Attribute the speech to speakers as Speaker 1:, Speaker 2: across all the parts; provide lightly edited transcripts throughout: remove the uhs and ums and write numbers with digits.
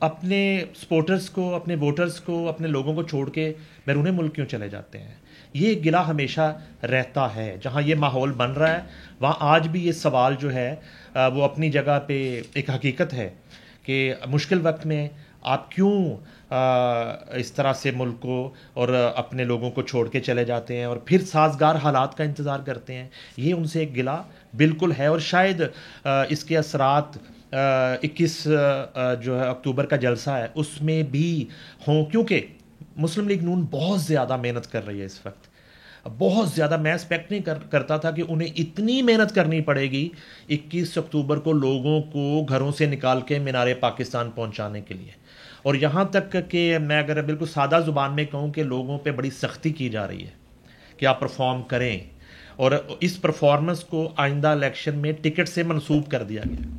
Speaker 1: اپنے سپورٹرز کو، اپنے ووٹرز کو، اپنے لوگوں کو چھوڑ کے بیرون ملک کیوں چلے جاتے ہیں؟ یہ گلہ ہمیشہ رہتا ہے. جہاں یہ ماحول بن رہا ہے وہاں آج بھی یہ سوال جو ہے وہ اپنی جگہ پہ ایک حقیقت ہے کہ مشکل وقت میں آپ کیوں اس طرح سے ملک کو اور اپنے لوگوں کو چھوڑ کے چلے جاتے ہیں اور پھر سازگار حالات کا انتظار کرتے ہیں. یہ ان سے ایک گلہ بالکل ہے، اور شاید اس کے اثرات 21 جو ہے اکتوبر کا جلسہ ہے اس میں بھی ہوں، کیونکہ مسلم لیگ نون بہت زیادہ محنت کر رہی ہے اس وقت، بہت زیادہ. میں ایکسپیکٹ نہیں کرتا تھا کہ انہیں اتنی محنت کرنی پڑے گی 21 اکتوبر کو لوگوں کو گھروں سے نکال کے مینار پاکستان پہنچانے کے لیے. اور یہاں تک کہ میں اگر بالکل سادہ زبان میں کہوں کہ لوگوں پہ بڑی سختی کی جا رہی ہے کہ آپ پرفارم کریں، اور اس پرفارمنس کو آئندہ الیکشن میں ٹکٹ سے منسوب کر دیا گیا.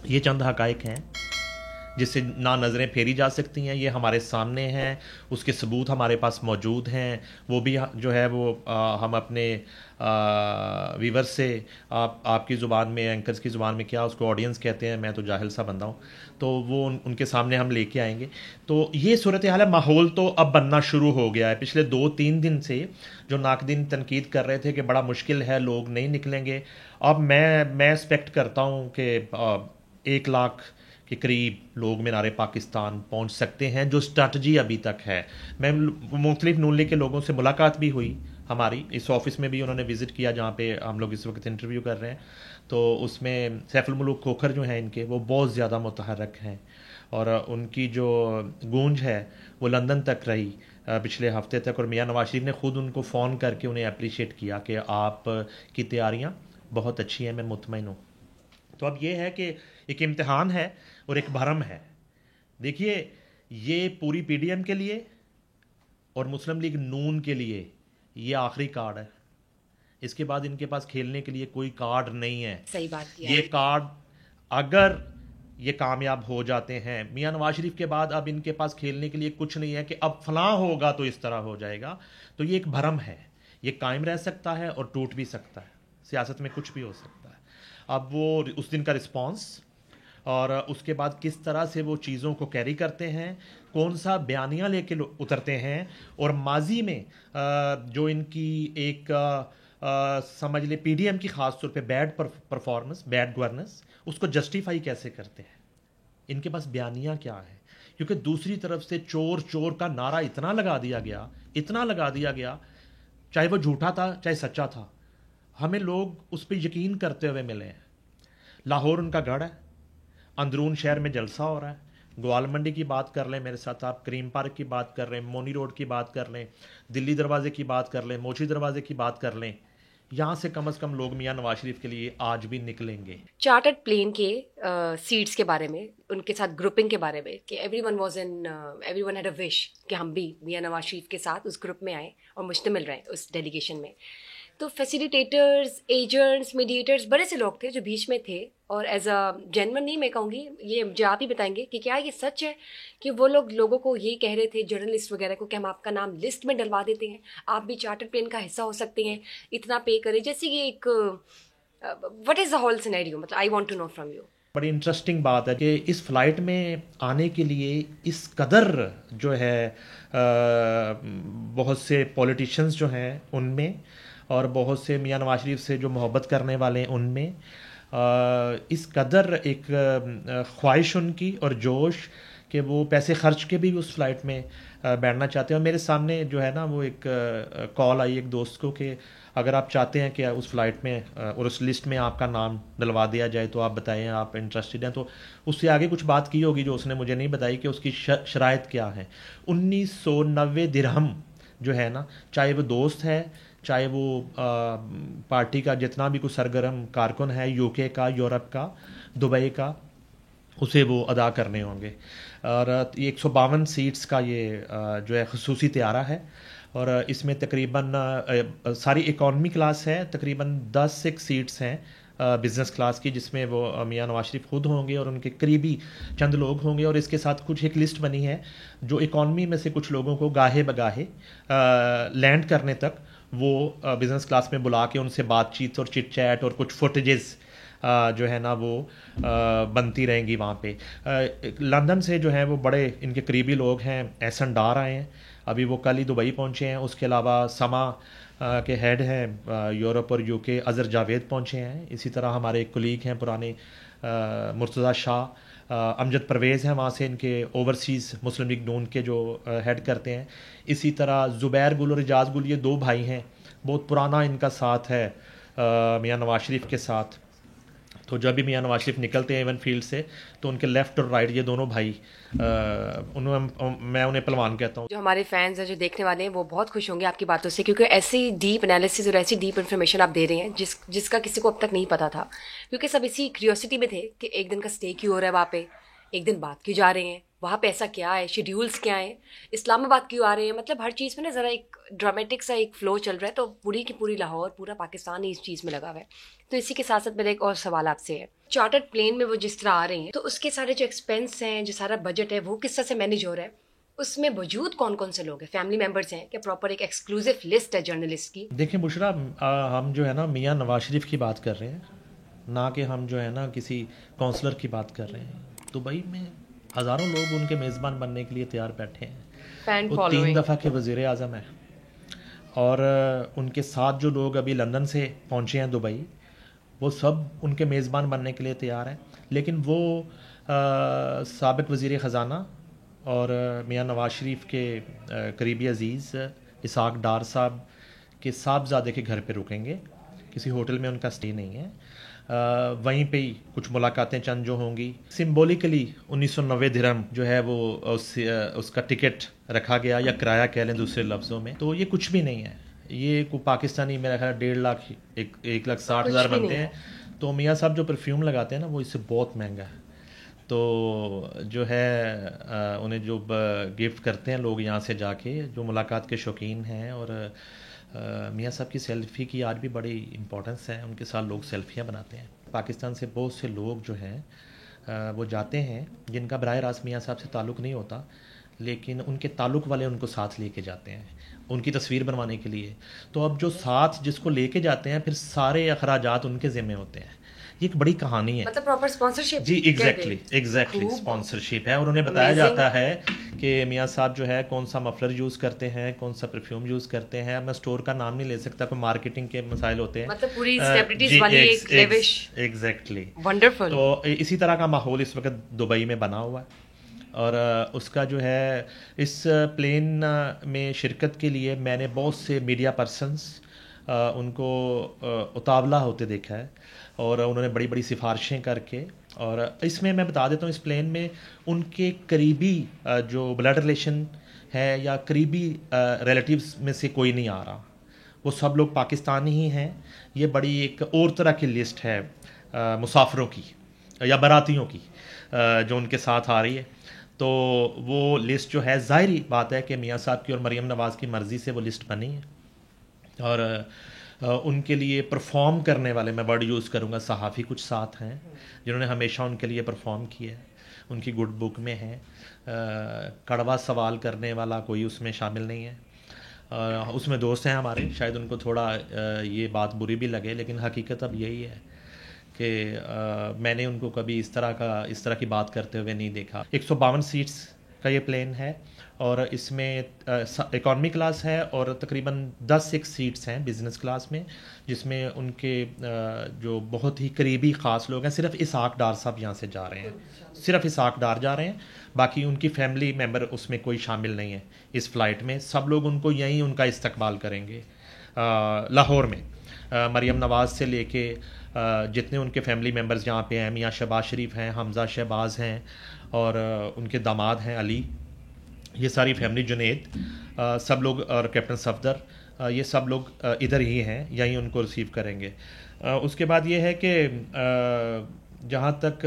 Speaker 1: یہ چند حقائق ہیں جس سے نہ نظریں پھیری جا سکتی ہیں، یہ ہمارے سامنے ہیں، اس کے ثبوت ہمارے پاس موجود ہیں. وہ بھی جو ہے وہ ہم اپنے ویور سے آپ کی زبان میں، اینکرز کی زبان میں کیا اس کو آڈینس کہتے ہیں، میں تو جاہل سا بندہ ہوں، تو وہ ان کے سامنے ہم لے کے آئیں گے. تو یہ صورتحال ہے. ماحول تو اب بننا شروع ہو گیا ہے. پچھلے 2-3 دن سے جو ناقدین تنقید کر رہے تھے کہ بڑا مشکل ہے، لوگ نہیں نکلیں گے، اب میں ایکسپیکٹ کرتا ہوں کہ 1 لاکھ کے قریب لوگ مینار پاکستان پہنچ سکتے ہیں، جو اسٹریٹجی ابھی تک ہے. میں مختلف نون لیگ کے لوگوں سے ملاقات بھی ہوئی، ہماری اس آفس میں بھی انہوں نے وزٹ کیا جہاں پہ ہم لوگ اس وقت انٹرویو کر رہے ہیں. تو اس میں سیف الملوک کھوکھر جو ہیں ان کے، وہ بہت زیادہ متحرک ہیں، اور ان کی جو گونج ہے وہ لندن تک رہی پچھلے ہفتے تک. اور میاں نواز شریف نے خود ان کو فون کر کے انہیں اپریشیٹ کیا کہ آپ کی تیاریاں بہت اچھی ہیں، میں مطمئن ہوں. تو اب یہ ہے کہ ایک امتحان ہے اور ایک بھرم ہے. دیکھیے یہ پوری پی ڈی ایم کے لیے اور مسلم لیگ نون کے لیے یہ آخری کارڈ ہے. اس کے بعد ان کے پاس کھیلنے کے لیے کوئی کارڈ نہیں ہے.
Speaker 2: صحیح بات کیا.
Speaker 1: یہ کارڈ اگر یہ کامیاب ہو جاتے ہیں، میاں نواز شریف کے بعد اب ان کے پاس کھیلنے کے لیے کچھ نہیں ہے کہ اب فلاں ہوگا تو اس طرح ہو جائے گا. تو یہ ایک بھرم ہے، یہ قائم رہ سکتا ہے اور ٹوٹ بھی سکتا ہے. سیاست میں کچھ بھی ہو سکتا ہے. اب وہ اس دن کا رسپانس اور اس کے بعد کس طرح سے وہ چیزوں کو کیری کرتے ہیں، کون سا بیانیہ لے کے اترتے ہیں، اور ماضی میں جو ان کی ایک سمجھ لے پی ڈی ایم کی خاص طور پہ بیڈ پرفارمنس، بیڈ گورننس، اس کو جسٹیفائی کیسے کرتے ہیں. ان کے پاس بیانیہ کیا ہے؟ کیونکہ دوسری طرف سے چور چور کا نعرہ اتنا لگا دیا گیا، چاہے وہ جھوٹا تھا چاہے سچا تھا، ہمیں لوگ اس پہ یقین کرتے ہوئے ملے ہیں. لاہور ان کا گڑھ ہے، اندرون شہر میں جلسہ ہو رہا ہے. گوال منڈی کی بات کر لیں میرے ساتھ، آپ کریم پارک کی بات کر لیں، مونی روڈ کی بات کر لیں، دلی دروازے کی بات کر لیں، موچی دروازے کی بات کر لیں، یہاں سے کم از کم لوگ میاں نواز شریف کے لیے آج بھی نکلیں گے.
Speaker 2: چارٹرڈ پلین کے سیٹس کے بارے میں، ان کے ساتھ گروپنگ کے بارے میں، کہ ایوری ون ہیڈ اے وش کہ ہم بھی میاں نواز شریف کے ساتھ اس گروپ میں آئیں اور مشتمل رہیں اس ڈیلیگیشن میں. تو فیسیلیٹیٹرز، ایجنٹس، میڈیٹرز، بڑے سے لوگ تھے جو بیچ میں تھے. اور ایز اے جینون نہیں میں کہوں گی، یہ مجھے آپ ہی بتائیں گے کہ کیا یہ سچ ہے کہ وہ لوگ لوگوں کو یہ کہہ رہے تھے، جرنلسٹ وغیرہ کو، کہ ہم آپ کا نام لسٹ میں ڈلوا دیتے ہیں، آپ بھی چارٹر پلین کا حصہ ہو سکتے ہیں، اتنا پے کریں، جیسے یہ ایک what is the whole scenario? مطلب I want to know from you.
Speaker 1: بڑی انٹرسٹنگ بات ہے کہ اس فلائٹ میں آنے کے لیے اس قدر جو ہے بہت سے پولیٹیشنز جو ہیں ان میں، اور بہت سے میاں نواز شریف سے جو محبت کرنے والے ہیں ان میں، اس قدر ایک خواہش ان کی اور جوش کہ وہ پیسے خرچ کے بھی اس فلائٹ میں بیٹھنا چاہتے ہیں. اور میرے سامنے جو ہے نا وہ ایک کال آئی ایک دوست کو کہ اگر آپ چاہتے ہیں کہ اس فلائٹ میں اور اس لسٹ میں آپ کا نام ڈلوا دیا جائے تو آپ بتائیں آپ انٹرسٹڈ ہیں. تو اس سے آگے کچھ بات کی ہوگی جو اس نے مجھے نہیں بتائی کہ اس کی شرائط کیا ہیں. 1990 درہم جو ہے نا، چاہے وہ دوست ہے، چاہے وہ پارٹی کا جتنا بھی کوئی سرگرم کارکن ہے، یو کے کا، یورپ کا، دبئی کا، اسے وہ ادا کرنے ہوں گے. اور 152 سیٹس کا یہ جو ہے خصوصی طیارہ ہے، اور اس میں تقریباً ساری اکانومی کلاس ہے، تقریباً 10 سیٹس ہیں بزنس کلاس کی، جس میں وہ میاں نواز شریف خود ہوں گے اور ان کے قریبی چند لوگ ہوں گے. اور اس کے ساتھ کچھ ایک لسٹ بنی ہے جو اکانومی میں سے کچھ لوگوں کو گاہے بگاہے لینڈ کرنے تک وہ بزنس کلاس میں بلا کے ان سے بات چیت اور چٹ چیٹ اور کچھ فوٹیجز جو ہے نا وہ بنتی رہیں گی وہاں پہ. لندن سے جو ہیں وہ بڑے ان کے قریبی لوگ ہیں. احسن ڈار آئے ہیں, ابھی وہ کل ہی دبئی پہنچے ہیں. اس کے علاوہ سما کے ہیڈ ہیں یورپ اور یو کے, اظہر جاوید پہنچے ہیں. اسی طرح ہمارے ایک کولیگ ہیں پرانے مرتضیٰ شاہ, امجد پرویز ہیں وہاں سے, ان کے اوورسیز مسلم لیگ نون کے جو ہیڈ کرتے ہیں. اسی طرح زبیر گل اور اجاز گل, یہ دو بھائی ہیں, بہت پرانا ان کا ساتھ ہے میاں نواز شریف کے ساتھ. تو جب بھی میاں نواز شریف نکلتے ہیں ایون فیلڈ سے تو ان کے لیفٹ اور رائٹ یہ دونوں بھائی, میں انہیں پلوان کہتا ہوں.
Speaker 2: جو ہمارے فینز ہیں, جو دیکھنے والے ہیں, وہ بہت خوش ہوں گے آپ کی باتوں سے, کیونکہ ایسی ڈیپ انالیسز اور ایسی ڈیپ انفارمیشن آپ دے رہے ہیں جس کا کسی کو اب تک نہیں پتا تھا. کیونکہ سب اسی کیوریوسٹی میں تھے کہ ایک دن کا اسٹے کیوں ہو رہا ہے وہاں پہ, ایک دن بعد کیوں جا رہے ہیں وہاں پہ, ایسا کیا ہے, شیڈیولس کیا ہیں, اسلام آباد کیوں آ رہے ہیں. مطلب ہر چیز میں نا ذرا ایک ڈرامیٹک سا ایک فلو چل رہا ہے. تو پوری کی پوری لاہور, پورا پاکستان ہی اس چیز میں لگا ہوا ہے. تو اسی کے ساتھ ساتھ میرا ایک اور سوال آپ سے ہے, چارٹرڈ پلین میں وہ جس طرح آ رہے ہیں تو اس کے سارے جو ایکسپینس ہیں, جو سارا بجٹ ہے, وہ کس طرح سے مینیج ہو رہا ہے, اس میں موجود کون کون سے لوگ ہیں, فیملی ممبرس ہیں کہ پراپر ایک ایکسکلوزیو لسٹ ہے جرنلسٹ کی.
Speaker 1: دیکھیں بشرا, ہم جو ہے نا میاں نواز شریف کی بات کر رہے ہیں, نہ کہ ہم جو ہے نا کسی کونسلر کی بات کر رہے ہیں. دبئی میں ہزاروں لوگ ان کے میزبان بننے کے لیے تیار بیٹھے ہیں. وہ 3 دفعہ کے وزیر اعظم ہیں, اور ان کے ساتھ جو لوگ ابھی لندن سے پہنچے ہیں دبئی, وہ سب ان کے میزبان بننے کے لیے تیار ہیں. لیکن وہ سابق وزیر خزانہ اور میاں نواز شریف کے قریبی عزیز اسحاق ڈار صاحب کے صاحبزادے کے گھر پہ رکیں گے. کسی ہوٹل میں ان کا اسٹے نہیں ہے, وہیں پہ ہی کچھ ملاقاتیں چند جو ہوں گی. سمبولیکلی 1990 درہم جو ہے وہ اس کا ٹکٹ رکھا گیا, یا کرایہ کہہ لیں دوسرے لفظوں میں. تو یہ کچھ بھی نہیں ہے, یہ کوئی پاکستانی میرا خیال 1.5 لاکھ 1,60,000 بنتے ہیں. تو میاں صاحب جو پرفیوم لگاتے ہیں نا, وہ اس سے بہت مہنگا ہے. تو جو ہے انہیں جو گفٹ کرتے ہیں لوگ یہاں سے جا کے, جو ملاقات کے شوقین ہیں. اور میاں صاحب کی سیلفی کی آج بھی بڑی امپورٹنس ہے, ان کے ساتھ لوگ سیلفیاں بناتے ہیں. پاکستان سے بہت سے لوگ جو ہیں وہ جاتے ہیں جن کا براہ راست میاں صاحب سے تعلق نہیں ہوتا, لیکن ان کے تعلق والے ان کو ساتھ لے کے جاتے ہیں ان کی تصویر بنوانے کے لیے. تو اب جو ساتھ جس کو لے کے جاتے ہیں, پھر سارے اخراجات ان کے ذمہ ہوتے ہیں. یہ ایک بڑی کہانی ہے,
Speaker 2: مطلب پراپر اسپانسرشپ.
Speaker 1: جی ایگزیکٹلی اسپانسرشپ ہے. اور انہیں بتایا جاتا ہے کہ میاں صاحب جو ہے کون سا مفلر یوز کرتے ہیں, کون سا پرفیوم یوز کرتے ہیں. میں اسٹور کا نام نہیں لے سکتا, کوئی مارکیٹنگ کے مسائل ہوتے ہیں.
Speaker 2: مطلب پوری سیلیبریٹیز والی ایک لیوش.
Speaker 1: Exactly
Speaker 2: wonderful.
Speaker 1: تو اسی طرح کا ماحول اس وقت دبئی میں بنا ہوا ہے. اور اس کا جو ہے اس پلین میں شرکت کے لیے میں نے بہت سے میڈیا پرسنس ان کو اتاولا ہوتے دیکھا ہے, اور انہوں نے بڑی بڑی سفارشیں کر کے. اور اس میں بتا دیتا ہوں, اس پلین میں ان کے قریبی جو بلڈ ریلیشن ہے یا قریبی ریلیٹیوز میں سے کوئی نہیں آ رہا, وہ سب لوگ پاکستانی ہی ہیں. یہ بڑی ایک اور طرح کی لسٹ ہے مسافروں کی یا براتیوں کی جو ان کے ساتھ آ رہی ہے. تو وہ لسٹ جو ہے, ظاہری بات ہے کہ میاں صاحب کی اور مریم نواز کی مرضی سے وہ لسٹ بنی ہے. اور ان کے لیے پرفارم کرنے والے, میں ورڈ یوز کروں گا, صحافی کچھ ساتھ ہیں جنہوں نے ہمیشہ ان کے لیے پرفارم کیا ہے, ان کی گڈ بک میں ہے. کڑوا سوال کرنے والا کوئی اس میں شامل نہیں ہے. اس میں دوست ہیں ہمارے, شاید ان کو تھوڑا یہ بات بری بھی لگے, لیکن حقیقت اب یہی ہے کہ میں نے ان کو کبھی اس طرح کی بات کرتے ہوئے نہیں دیکھا. 152 سیٹس کا یہ پلین ہے, اور اس میں اکانومی کلاس ہے, اور تقریباً 10 سیٹس ہیں بزنس کلاس میں, جس میں ان کے جو بہت ہی قریبی خاص لوگ ہیں. صرف اسحاق ڈار صاحب یہاں سے جا رہے ہیں, صرف اسحاق ڈار جا رہے ہیں, باقی ان کی فیملی ممبر اس میں کوئی شامل نہیں ہے اس فلائٹ میں. سب لوگ ان کو یہیں ان کا استقبال کریں گے لاہور میں. مریم نواز سے لے کے جتنے ان کے فیملی ممبرز یہاں پہ ہیں, میاں شہباز شریف ہیں, حمزہ شہباز ہیں, اور ان کے داماد ہیں علی, یہ ساری فیملی, جنید, سب لوگ, اور کیپٹن صفدر, یہ سب لوگ ادھر ہی ہیں, یہیں ان کو ریسیو کریں گے. اس کے بعد یہ ہے کہ جہاں تک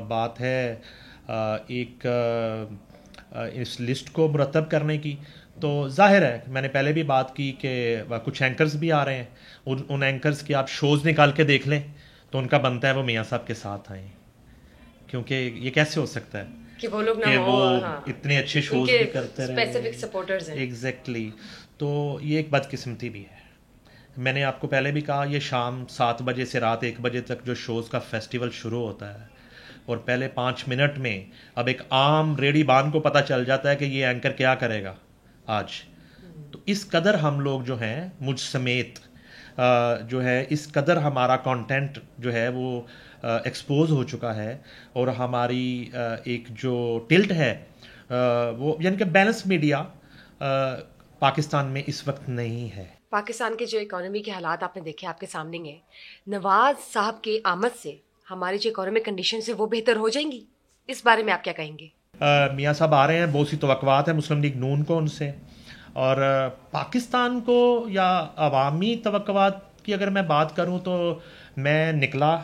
Speaker 1: بات ہے ایک اس لسٹ کو مرتب کرنے کی, تو ظاہر ہے میں نے پہلے بھی بات کی کہ کچھ اینکرز بھی آ رہے ہیں. ان اینکرز کی آپ شوز نکال کے دیکھ لیں تو ان کا بنتا ہے وہ میاں صاحب کے ساتھ آئیں, کیونکہ یہ کیسے ہو سکتا ہے
Speaker 2: کہ وہ لوگ
Speaker 1: کہ وہ اتنے اچھے شوز بھی کرتے رہے.
Speaker 2: اسپیسیفک سپورٹرز ہیں.
Speaker 1: ایگزیکٹلی. تو یہ ایک بدقسمتی بھی ہے. میں نے آپ کو پہلے بھی کہا، یہ شام 7 بجے سے رات 1 بجے تک جو شوز کا فیسٹیول شروع ہوتا ہے، اور پہلے 5 منٹ میں اب ایک عام ریڈی بان کو پتہ چل جاتا ہے کہ یہ اینکر کیا کرے گا آج. تو اس قدر ہم لوگ جو ہیں، مجھ سمیت جو ہے، اس قدر ہمارا کانٹینٹ جو ہے وہ ایکسپوز ہو چکا ہے، اور ہماری ایک جو ٹلٹ ہے وہ، یعنی کہ بیلنس میڈیا پاکستان میں اس وقت نہیں ہے.
Speaker 2: پاکستان کے جو اکانومی کے حالات آپ نے دیکھے، آپ کے سامنے ہیں، نواز صاحب کی آمد سے ہماری جو اکانومک کنڈیشنز ہیں وہ بہتر ہو جائیں گی. اس بارے میں آپ کیا کہیں گے؟
Speaker 1: میاں صاحب آ رہے ہیں، بہت سی توقعات ہیں مسلم لیگ نون کو ان سے، اور پاکستان کو یا عوامی توقعات کی اگر میں بات کروں تو میں نکلا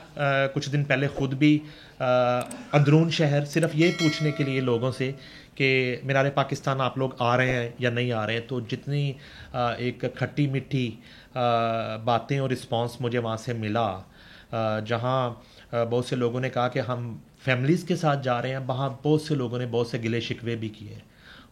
Speaker 1: کچھ دن پہلے خود بھی اندرون شہر، صرف یہ پوچھنے کے لیے لوگوں سے کہ مینار پاکستان آپ لوگ آ رہے ہیں یا نہیں آ رہے ہیں. تو جتنی ایک کھٹی میٹھی باتیں اور رسپانس مجھے وہاں سے ملا، جہاں بہت سے لوگوں نے کہا کہ ہم فیملیز کے ساتھ جا رہے ہیں، وہاں بہت سے لوگوں نے بہت سے گلے شکوے بھی کیے.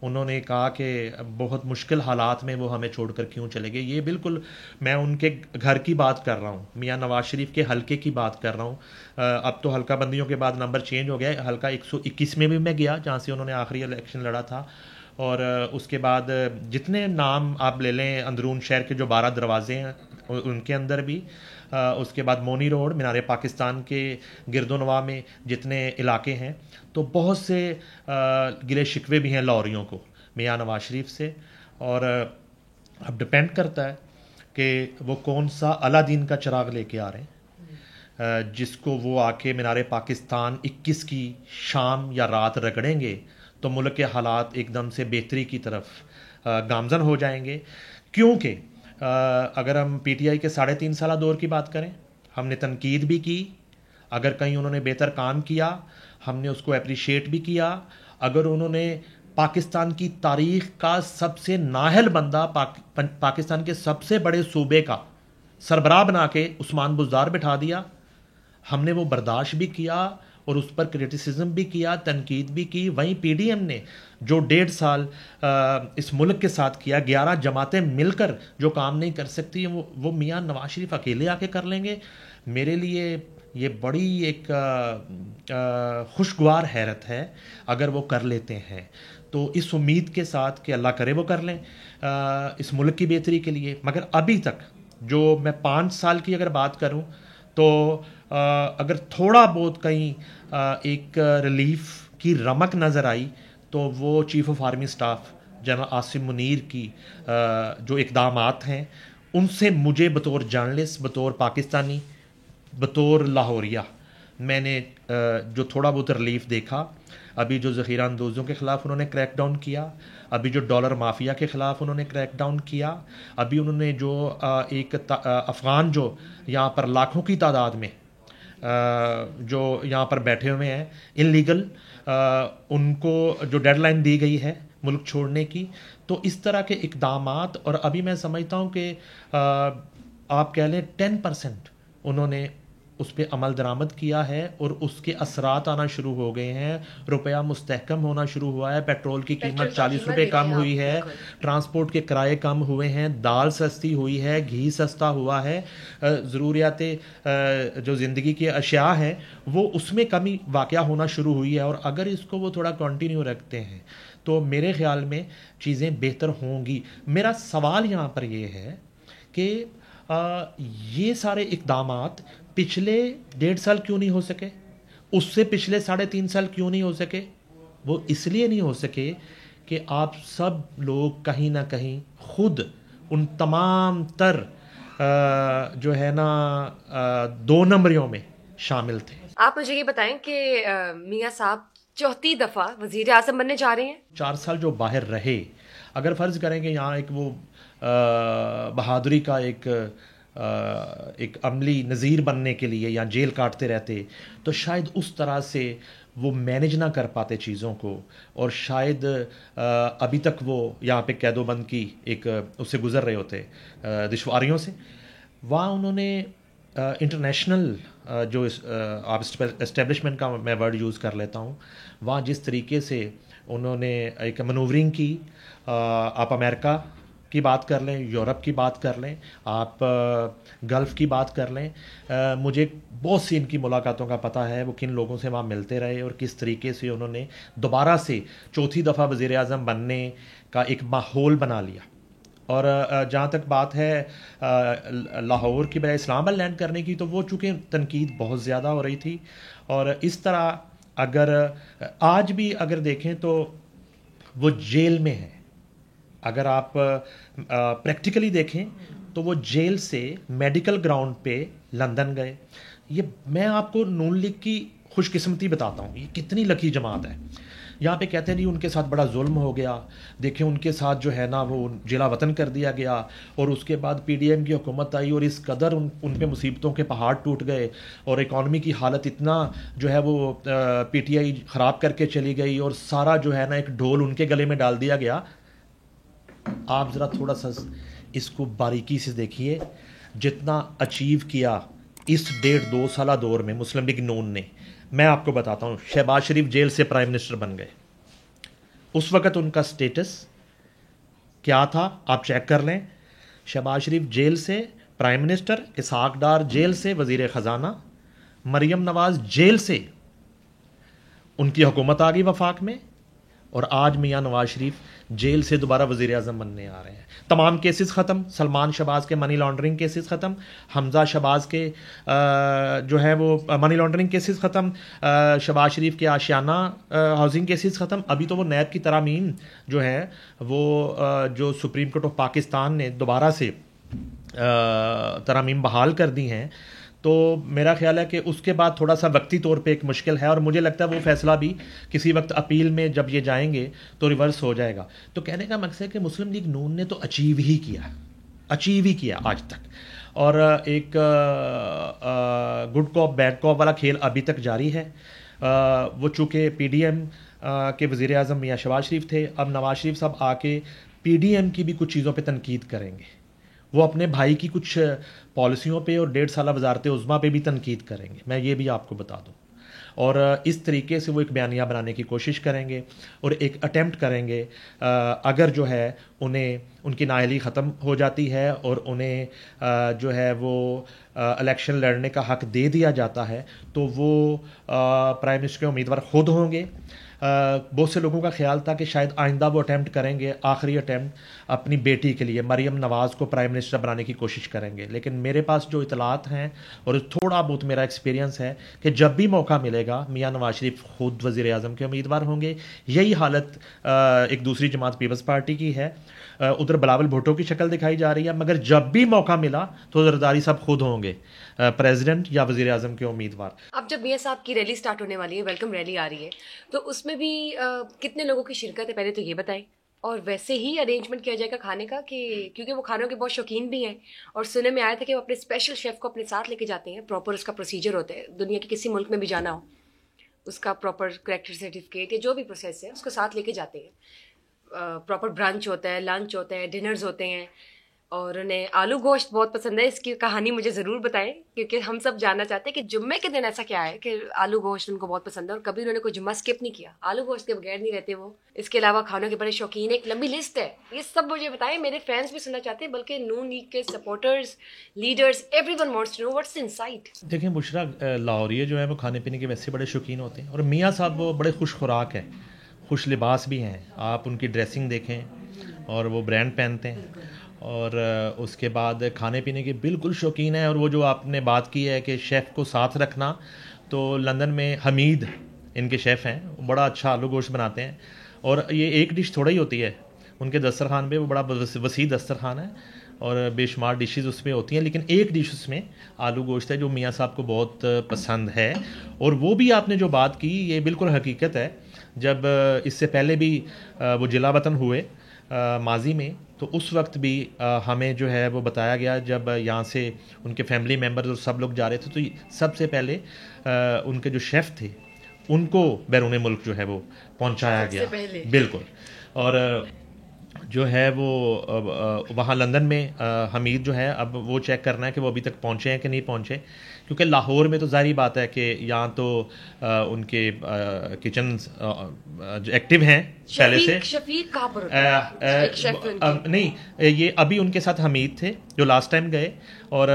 Speaker 1: انہوں نے کہا کہ بہت مشکل حالات میں وہ ہمیں چھوڑ کر کیوں چلے گئے. یہ بالکل میں ان کے گھر کی بات کر رہا ہوں، میاں نواز شریف کے حلقے کی بات کر رہا ہوں. اب تو حلقہ بندیوں کے بعد نمبر چینج ہو گیا ہے، حلقہ 121 میں بھی میں گیا جہاں سے انہوں نے آخری الیکشن لڑا تھا. اور اس کے بعد جتنے نام آپ لے لیں اندرون شہر کے جو 12 دروازے ہیں ان کے اندر بھی، اس کے بعد مونی روڈ، مینار پاکستان کے گرد و نواح میں جتنے علاقے ہیں، تو بہت سے گلے شکوے بھی ہیں لاہوریوں کو میاں نواز شریف سے. اور اب ڈپینڈ کرتا ہے کہ وہ کون سا اعلیٰ دین کا چراغ لے کے آ رہے ہیں، جس کو وہ آ کے مینار پاکستان 21 کی شام یا رات رگڑیں گے تو ملک کے حالات ایک دم سے بہتری کی طرف گامزن ہو جائیں گے. کیونکہ اگر ہم پی ٹی آئی کے 3.5 سالہ دور کی بات کریں، ہم نے تنقید بھی کی، اگر کہیں انہوں نے بہتر کام کیا ہم نے اس کو اپریشیٹ بھی کیا. اگر انہوں نے پاکستان کی تاریخ کا سب سے نااہل بندہ، پاکستان کے سب سے بڑے صوبے کا سربراہ بنا کے عثمان بزدار بٹھا دیا، ہم نے وہ برداشت بھی کیا اور اس پر کرٹیسزم بھی کیا، تنقید بھی کی. وہیں پی ڈی ایم نے جو 1.5 سال اس ملک کے ساتھ کیا، 11 جماعتیں مل کر جو کام نہیں کر سکتی وہ میاں نواز شریف اکیلے آ کے کر لیں گے. میرے لیے یہ بڑی ایک خوشگوار حیرت ہے اگر وہ کر لیتے ہیں. تو اس امید کے ساتھ کہ اللہ کرے وہ کر لیں اس ملک کی بہتری کے لیے. مگر ابھی تک جو میں 5 سال کی اگر بات کروں تو اگر تھوڑا بہت کہیں ایک ریلیف کی رمق نظر آئی تو وہ chief of army staff general Asim Munir کی جو اقدامات ہیں ان سے مجھے بطور جرنلسٹ، بطور پاکستانی، بطور لاہوریہ، میں نے جو تھوڑا بہت ریلیف دیکھا. ابھی جو ذخیرہ اندوزوں کے خلاف انہوں نے کریک ڈاؤن کیا، ابھی جو ڈالر مافیا کے خلاف انہوں نے کریک ڈاؤن کیا، ابھی انہوں نے جو ایک افغان جو یہاں پر لاکھوں کی تعداد میں جو یہاں پر بیٹھے ہوئے ہیں انلیگل، ان کو جو ڈیڈ لائن دی گئی ہے ملک چھوڑنے کی. تو اس طرح کے اقدامات، اور ابھی میں سمجھتا ہوں کہ آپ کہہ لیں 10% انہوں نے اس پہ عمل درآمد کیا ہے اور اس کے اثرات آنا شروع ہو گئے ہیں. روپیہ مستحکم ہونا شروع ہوا ہے، پیٹرول کی قیمت 40 روپے کم ہوئی ہے، ٹرانسپورٹ کے کرائے کم ہوئے ہیں، دال سستی ہوئی ہے، گھی سستا ہوا ہے، ضروریات جو زندگی کے اشیاء ہیں وہ اس میں کمی واقع ہونا شروع ہوئی ہے. اور اگر اس کو وہ تھوڑا کنٹینیو رکھتے ہیں تو میرے خیال میں چیزیں بہتر ہوں گی. میرا سوال یہاں پر یہ ہے کہ یہ سارے اقدامات پچھلے 1.5 سال کیوں نہیں ہو سکے، اس سے پچھلے 3.5 سال کیوں نہیں ہو سکے؟ وہ اس لیے نہیں ہو سکے کہ آپ سب لوگ کہیں نہ کہیں خود ان تمام تر جو ہے نا 2 نمبریوں میں شامل تھے.
Speaker 2: آپ مجھے یہ بتائیں کہ میاں صاحب 4تھی دفعہ وزیر اعظم بننے جا رہے ہیں.
Speaker 1: 4 سال جو باہر رہے، اگر فرض کریں کہ یہاں ایک وہ بہادری کا ایک عملی نظیر بننے کے لیے یا جیل کاٹتے رہتے تو شاید اس طرح سے وہ مینج نہ کر پاتے چیزوں کو، اور شاید ابھی تک وہ یہاں پہ قید و بند کی ایک اس سے گزر رہے ہوتے دشواریوں سے. وہاں انہوں نے انٹرنیشنل جو آپ اسٹیبلشمنٹ کا میں ورڈ یوز کر لیتا ہوں، وہاں جس طریقے سے انہوں نے ایک منورنگ کی، آپ امریکہ کی بات کر لیں, یورپ کی بات کر لیں, آپ گلف کی بات کر لیں, مجھے بہت سی ان کی ملاقاتوں کا پتہ ہے, وہ کن لوگوں سے وہاں ملتے رہے اور کس طریقے سے انہوں نے دوبارہ سے چوتھی دفعہ وزیر اعظم بننے کا ایک ماحول بنا لیا. اور جہاں تک بات ہے لاہور کی بجائے اسلام آباد لینڈ کرنے کی, تو وہ چونکہ تنقید بہت زیادہ ہو رہی تھی. اور اس طرح اگر آج بھی اگر دیکھیں تو وہ جیل میں ہے. اگر آپ پریکٹیکلی دیکھیں تو وہ جیل سے میڈیکل گراؤنڈ پہ لندن گئے. یہ میں آپ کو نون لیگ کی خوش قسمتی بتاتا ہوں, یہ کتنی لکی جماعت ہے. یہاں پہ کہتے ہیں نہیں ان کے ساتھ بڑا ظلم ہو گیا, دیکھیں ان کے ساتھ جو ہے نا وہ جلا وطن کر دیا گیا, اور اس کے بعد پی ڈی ایم کی حکومت آئی اور اس قدر ان پہ مصیبتوں کے پہاڑ ٹوٹ گئے, اور اکانومی کی حالت اتنا جو ہے وہ پی ٹی آئی خراب کر کے چلی گئی, اور سارا جو ہے نا ایک ڈھول ان کے گلے میں ڈال دیا گیا. آپ ذرا تھوڑا سا اس کو باریکی سے دیکھیے, جتنا اچیو کیا اس 1.5-2 سالہ دور میں مسلم لیگ نون نے. میں آپ کو بتاتا ہوں, شہباز شریف جیل سے پرائم منسٹر بن گئے, اس وقت ان کا سٹیٹس کیا تھا آپ چیک کر لیں. شہباز شریف جیل سے prime minister, Ishaq Dar jail سے وزیر خزانہ, مریم نواز جیل سے ان کی حکومت آ گئی وفاق میں, اور آج میاں نواز شریف جیل سے دوبارہ وزیر اعظم بننے آ رہے ہیں. تمام کیسز ختم, سلمان شہباز کے منی لانڈرنگ کیسز ختم, حمزہ شہباز کے جو ہے وہ منی لانڈرنگ کیسز ختم, شہباز شریف کے آشیانہ ہاؤسنگ کیسز ختم. ابھی تو وہ نیب کی ترامیم جو ہے وہ جو سپریم کورٹ آف پاکستان نے دوبارہ سے ترامیم بحال کر دی ہیں, تو میرا خیال ہے کہ اس کے بعد تھوڑا سا وقتی طور پہ ایک مشکل ہے, اور مجھے لگتا ہے وہ فیصلہ بھی کسی وقت اپیل میں جب یہ جائیں گے تو ریورس ہو جائے گا. تو کہنے کا مقصد ہے کہ مسلم لیگ نون نے تو اچیو ہی کیا آج تک, اور ایک گڈ کاپ بیڈ کاپ والا کھیل ابھی تک جاری ہے. وہ چونکہ پی ڈی ایم کے وزیر اعظم میاں شہباز شریف تھے, اب نواز شریف صاحب آ کے پی ڈی ایم کی بھی کچھ چیزوں پہ تنقید کریں گے. وہ اپنے بھائی کی کچھ پالیسیوں پہ اور 1.5 سالہ وزارت عظمیٰ پہ بھی تنقید کریں گے, میں یہ بھی آپ کو بتا دوں. اور اس طریقے سے وہ ایک بیانیہ بنانے کی کوشش کریں گے اور ایک اٹیمپٹ کریں گے, اگر جو ہے انہیں ان کی نااہلی ختم ہو جاتی ہے اور انہیں جو ہے وہ الیکشن لڑنے کا حق دے دیا جاتا ہے, تو وہ پرائم منسٹر کے امیدوار خود ہوں گے. بہت سے لوگوں کا خیال تھا کہ شاید آئندہ وہ اٹیمپٹ کریں گے, آخری اٹیمپٹ اپنی بیٹی کے لیے مریم نواز کو پرائم منسٹر بنانے کی کوشش کریں گے. لیکن میرے پاس جو اطلاعات ہیں اور تھوڑا بہت میرا ایکسپیرینس ہے کہ جب بھی موقع ملے گا میاں نواز شریف خود وزیر اعظم کے امیدوار ہوں گے. یہی حالت ایک دوسری جماعت پیپلز پارٹی کی ہے, ادھر بلاول بھٹو کی شکل دکھائی جا رہی ہے, مگر جب بھی موقع ملا تو زرداری صاحب خود ہوں گے پریزیڈنٹ یا وزیر اعظم کے امیدوار.
Speaker 2: اب جب میاں صاحب کی ریلی سٹارٹ ہونے والی ہے, ویلکم ریلی آ رہی ہے, تو اس میں بھی کتنے لوگوں کی شرکت ہے, پہلے تو یہ بتائیں. اور ویسے ہی ارینجمنٹ کیا جائے گا کھانے کا, کہ کیونکہ وہ کھانوں کے بہت شوقین بھی ہیں, اور سننے میں آیا تھا کہ وہ اپنے اسپیشل شیف کو اپنے ساتھ لے کے جاتے ہیں. پراپر اس کا پروسیجر ہوتا ہے, دنیا کے کسی ملک میں بھی جانا ہو اس کا پراپر کریکٹر سرٹیفکیٹ یا جو بھی پروسیس ہے اس کو ساتھ لے کے جاتے ہیں. پراپر برنچ ہوتا ہے, لنچ ہوتا ہے, ڈنرز ہوتے ہیں, اور انہیں آلو گوشت بہت پسند ہے. اس کی کہانی مجھے ضرور بتائیں, کیونکہ ہم سب جاننا چاہتے ہیں کہ جمعے کے دن ایسا کیا ہے کہ آلو گوشت ان کو بہت پسند ہے, اور کبھی انہوں نے کوئی جمعہ اسکپ نہیں کیا, آلو گوشت کے بغیر نہیں رہتے وہ. اس کے علاوہ کھانوں کے بڑے شوقین, ایک لمبی لسٹ ہے. یہ سب مجھے بتائیں, میرے فرینڈس بھی سننا چاہتے ہیں, بلکہ نون لیگ کے supporters, leaders, every one wants to know what's inside.
Speaker 1: دیکھیں بشرا, لاہوریے جو ہے وہ کھانے پینے کے ویسے بڑے شوقین ہوتے ہیں, اور میاں صاحب وہ بڑے خوش خوراک ہیں, خوش لباس بھی ہیں. آپ ان کی ڈریسنگ دیکھیں, اور وہ برانڈ پہنتے ہیں, اور اس کے بعد کھانے پینے کے بالکل شوقین ہیں. اور وہ جو آپ نے بات کی ہے کہ شیف کو ساتھ رکھنا, تو لندن میں حمید ان کے شیف ہیں, وہ بڑا اچھا آلو گوشت بناتے ہیں. اور یہ ایک ڈش تھوڑا ہی ہوتی ہے ان کے دسترخوان پہ, وہ بڑا وسیع دسترخوان ہے اور بے شمار ڈشز اس میں ہوتی ہیں, لیکن ایک ڈش اس میں آلو گوشت ہے جو میاں صاحب کو بہت پسند ہے. اور وہ بھی آپ نے جو بات کی یہ بالکل حقیقت ہے. جب اس سے پہلے بھی وہ جلا وطن ہوئے ماضی میں, تو اس وقت بھی ہمیں جو ہے وہ بتایا گیا, جب یہاں سے ان کے فیملی ممبرز اور سب لوگ جا رہے تھے, تو سب سے پہلے ان کے جو شیف تھے ان کو بیرون ملک جو ہے وہ پہنچایا گیا. بالکل. اور جو ہے وہ وہاں لندن میں حمید جو ہے, اب وہ چیک کرنا ہے کہ وہ ابھی تک پہنچے ہیں کہ نہیں پہنچے. کیونکہ لاہور میں تو ظاہری بات ہے کہ یہاں تو ان کے کچن جو ایکٹیو ہیں پہلے سے.
Speaker 2: شفیق کہاں پر ہوتا ہے؟
Speaker 1: نہیں, یہ ابھی ان کے ساتھ حمید تھے جو لاسٹ ٹائم گئے, اور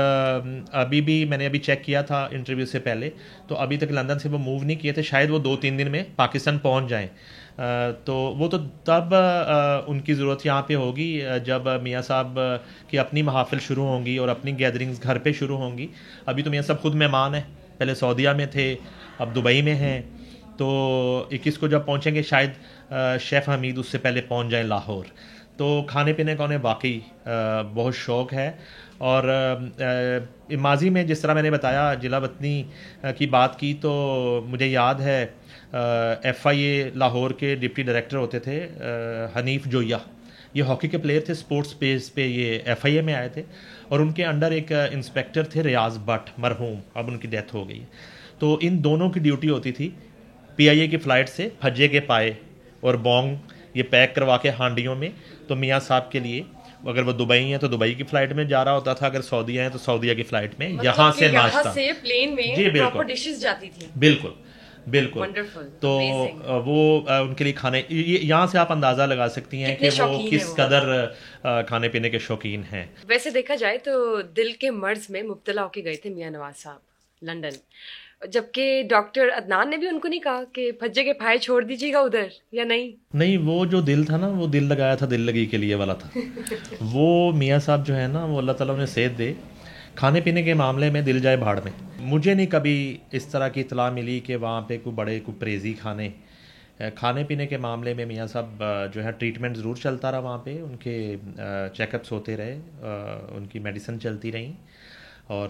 Speaker 1: ابھی بھی میں نے ابھی چیک کیا تھا انٹرویو سے پہلے, تو ابھی تک لندن سے وہ موو نہیں کیے تھے, شاید وہ 2-3 دن میں پاکستان پہنچ جائیں. تو وہ تو تب ان کی ضرورت یہاں پہ ہوگی جب میاں صاحب کی اپنی محافل شروع ہوں گی اور اپنی گیدرنگز گھر پہ شروع ہوں گی. ابھی تو میاں صاحب خود مہمان ہیں, پہلے سعودیہ میں تھے, اب دبئی میں ہیں, تو 21 کو جب پہنچیں گے شاید شیف حمید اس سے پہلے پہنچ جائیں لاہور. تو کھانے پینے کا انہیں واقعی بہت شوق ہے. اور ماضی میں جس طرح میں نے بتایا ضلع وطنی کی بات کی, تو مجھے یاد ہے ایف آئی اے لاہور کے ڈپٹی ڈائریکٹر ہوتے تھے حنیف جویا, یہ ہاکی کے پلیئر تھے, اسپورٹس بیس پہ یہ ایف آئی اے میں آئے تھے, اور ان کے انڈر ایک انسپیکٹر تھے ریاض بٹ مرحوم, اب ان کی ڈیتھ ہو گئی. تو ان دونوں کی ڈیوٹی ہوتی تھی پی آئی اے کی فلائٹ سے بھجے کے پائے اور بونگ یہ پیک کروا کے ہانڈیوں میں, تو میاں صاحب کے لیے اگر وہ دبئی ہیں تو دبئی کی فلائٹ میں جا رہا ہوتا تھا, اگر سعودیہ ہیں تو سعودیہ کی فلائٹ میں, یہاں سے ناشتہ,
Speaker 2: سے پلین میں
Speaker 1: جی
Speaker 2: پراپر ڈشز جاتی تھی.
Speaker 1: بالکل بالکل. تو وہ ان کے لیے کھانے, یہاں سے آپ اندازہ لگا سکتی ہیں کہ وہ کس قدر کھانے پینے کے شوقین ہیں.
Speaker 2: ویسے دیکھا جائے تو دل کے مرض میں مبتلا ہو کے گئے تھے میاں نواز صاحب لنڈن, جبکہ ڈاکٹر عدنان نے بھی ان کو نہیں کہا کہ بھجے کے پھائے چھوڑ دیجیے گا ادھر, یا نہیں؟
Speaker 1: نہیں, وہ جو دل تھا نا, وہ دل لگایا تھا دل لگی کے لیے والا تھا. وہ میاں صاحب جو ہے نا, وہ اللہ تعالیٰ انہیں صحت دے, کھانے پینے کے معاملے میں دل جائے بھاڑ میں. مجھے نہیں کبھی اس طرح کی اطلاع ملی کہ وہاں پہ کوئی بڑے کوئی پریزی کھانے پینے کے معاملے میں میاں صاحب جو ہے ٹریٹمنٹ ضرور چلتا رہا وہاں پہ, ان کے چیک اپس ہوتے رہے, ان کی میڈیسن چلتی رہیں, اور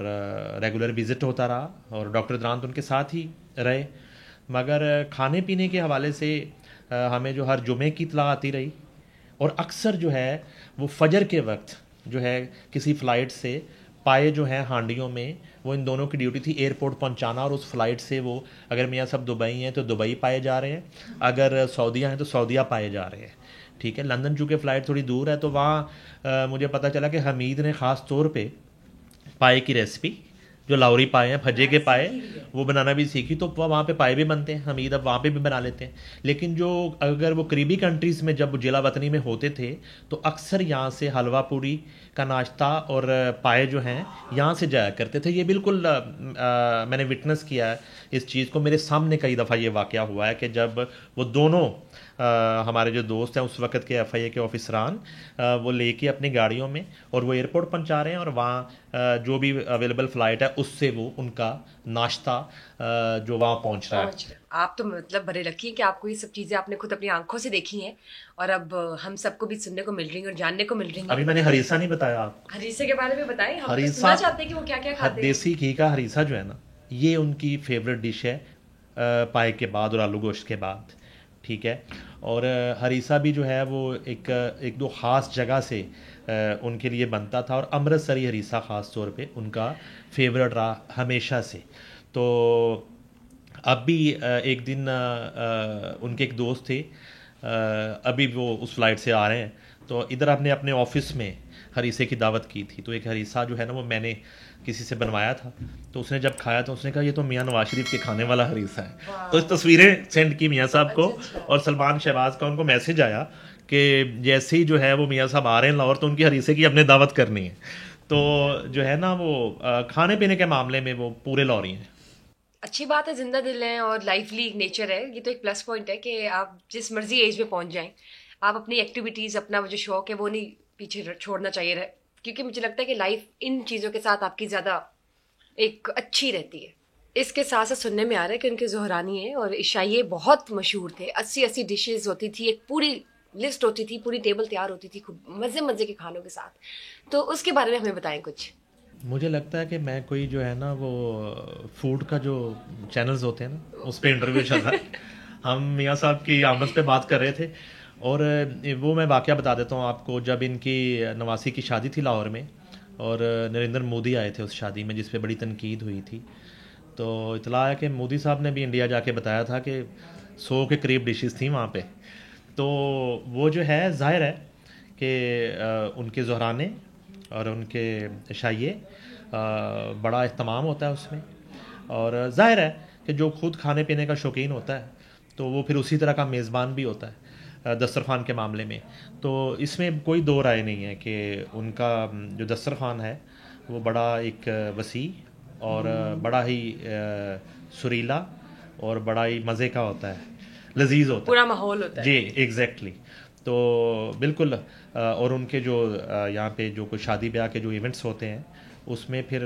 Speaker 1: ریگولر وزٹ ہوتا رہا, اور ڈاکٹر عدنان تو ان کے ساتھ ہی رہے. مگر کھانے پینے کے حوالے سے ہمیں جو ہر جمعے کی اطلاع آتی رہی, اور اکثر جو ہے وہ فجر کے وقت جو ہے کسی فلائٹ سے پائے جو ہیں ہانڈیوں میں, وہ ان دونوں کی ڈیوٹی تھی ایئرپورٹ پہنچانا, اور اس فلائٹ سے وہ اگر میاں صاحب دبئی ہیں تو دبئی پائے جا رہے ہیں, اگر سعودیہ ہیں تو سعودیہ پائے جا رہے ہیں. ٹھیک ہے, لندن چونکہ فلائٹ تھوڑی دور ہے, تو وہاں مجھے پتہ چلا کہ حمید نے خاص طور پہ پائے کی ریسپی, جو لاہوری پائے ہیں بھجے کے پائے, وہ بنانا بھی سیکھی. تو وہاں پہ پائے بھی بنتے ہیں, حمید اب وہاں پہ بھی بنا لیتے ہیں. لیکن جو اگر وہ قریبی کنٹریز میں جب ضلع وطنی میں ہوتے تھے, تو اکثر یہاں سے حلوہ پوری کا ناشتہ اور پائے جو ہیں یہاں سے جایا کرتے تھے. یہ بالکل میں نے وٹنس کیا ہے اس چیز کو, میرے سامنے کئی دفعہ یہ واقعہ ہوا ہے کہ جب وہ دونوں ہمارے جو دوست ہیں اس وقت کے ایف آئی اے کے آفیسران, وہ لے کے اپنی گاڑیوں میں, اور وہ ایئرپورٹ پہنچا رہے ہیں, اور وہاں جو بھی اویلیبل فلائٹ ہے اس سے وہ ان کا ناشتہ جو وہاں پہنچ رہا ہے.
Speaker 2: آپ تو مطلب بڑے لکی ہیں کہ آپ کو یہ سب چیزیں آپ نے خود اپنی آنکھوں سے دیکھی ہیں, اور اب ہم سب کو بھی سننے کو مل رہی ہیں اور جاننے کو مل رہی ہیں.
Speaker 1: ابھی میں نے ہریسہ نہیں بتایا آپ کو,
Speaker 2: ہریسے کے بارے میں بتائیں, ہم
Speaker 1: سننا
Speaker 2: چاہتے ہیں کہ وہ کیا کیا کھاتے ہیں.
Speaker 1: دیسی گھی کا ہریسہ جو ہے نا, یہ ان کی فیوریٹ ڈش ہے پائے کے بعد اور آلو گوشت کے بعد. ٹھیک ہے, اور ہریسہ بھی جو ہے وہ ایک دو خاص جگہ سے ان کے لیے بنتا تھا, اور امرتسری ہریسہ خاص طور پہ ان کا فیوریٹ رہا ہمیشہ سے. تو اب بھی ایک دن ان کے ایک دوست تھے, ابھی وہ اس فلائٹ سے آ رہے ہیں, تو ادھر آپ نے اپنے آفس میں ہریسے کی دعوت کی تھی. تو ایک ہریسہ جو ہے نا, وہ میں نے کسی سے بنوایا تھا, تو اس نے جب کھایا تو اس نے کہا یہ تو میاں نواز شریف کے کھانے والا ہریسہ ہے. تو اس تصویریں سینڈ کی میاں صاحب کو, اور سلمان شہباز کا ان کو میسج آیا کہ جیسے ہی جو ہے وہ میاں صاحب آ رہے ہیں لاہور, تو ان کی ہریسے کی اپنے دعوت کرنی ہے. تو جو ہے نا وہ کھانے پینے کے معاملے میں وہ پورے لاہوری ہیں.
Speaker 2: اچھی بات ہے, زندہ دل ہیں اور لائفلی نیچر ہے, یہ تو ایک پلس پوائنٹ ہے کہ آپ جس مرضی ایج میں پہنچ جائیں, آپ اپنی ایکٹیویٹیز, اپنا وہ جو شوق ہے وہ نہیں پیچھے چھوڑنا چاہیے, کیونکہ مجھے لگتا ہے کہ لائف ان چیزوں کے ساتھ آپ کی زیادہ ایک اچھی رہتی ہے. اس کے ساتھ ساتھ سننے میں آ رہا ہے کہ ان کے زہرانی ہیں اور عشائیے بہت مشہور تھے, 80 ڈشز ہوتی تھی, ایک پوری لسٹ ہوتی تھی, پوری ٹیبل تیار ہوتی تھی خوب مزے کے کھانوں کے ساتھ. تو اس کے بارے میں ہمیں بتائیں کچھ.
Speaker 1: مجھے لگتا ہے کہ میں کوئی جو ہے نا وہ فوڈ کا جو چینلز ہوتے ہیں نا, اس پہ انٹرویو چل رہا ہے. ہم میاں صاحب کی آمد پہ بات کر رہے تھے, اور وہ میں واقعہ بتا دیتا ہوں آپ کو. جب ان کی نواسی کی شادی تھی لاہور میں, اور نریندر مودی آئے تھے اس شادی میں, جس پہ بڑی تنقید ہوئی تھی, تو اطلاع ہے کہ مودی صاحب نے بھی انڈیا جا کے بتایا تھا کہ 100 کے قریب ڈشز تھیں وہاں پہ. تو وہ جو ہے ظاہر ہے کہ ان کے زہرانے اور ان کے عشائیے بڑا اہتمام ہوتا ہے اس میں. اور ظاہر ہے کہ جو خود کھانے پینے کا شوقین ہوتا ہے تو وہ پھر اسی طرح کا میزبان بھی ہوتا ہے دسترخوان کے معاملے میں. تو اس میں کوئی دو رائے نہیں ہے کہ ان کا جو دسترخوان ہے وہ بڑا ایک وسیع اور بڑا ہی سریلا اور بڑا ہی مزے کا ہوتا ہے, لذیذ ہوتا ہے,
Speaker 2: پورا ماحول ہوتا ہے.
Speaker 1: جی ایگزیکٹلی. تو بالکل. اور ان کے جو یہاں پہ جو کوئی شادی بیاہ کے جو ایونٹس ہوتے ہیں اس میں پھر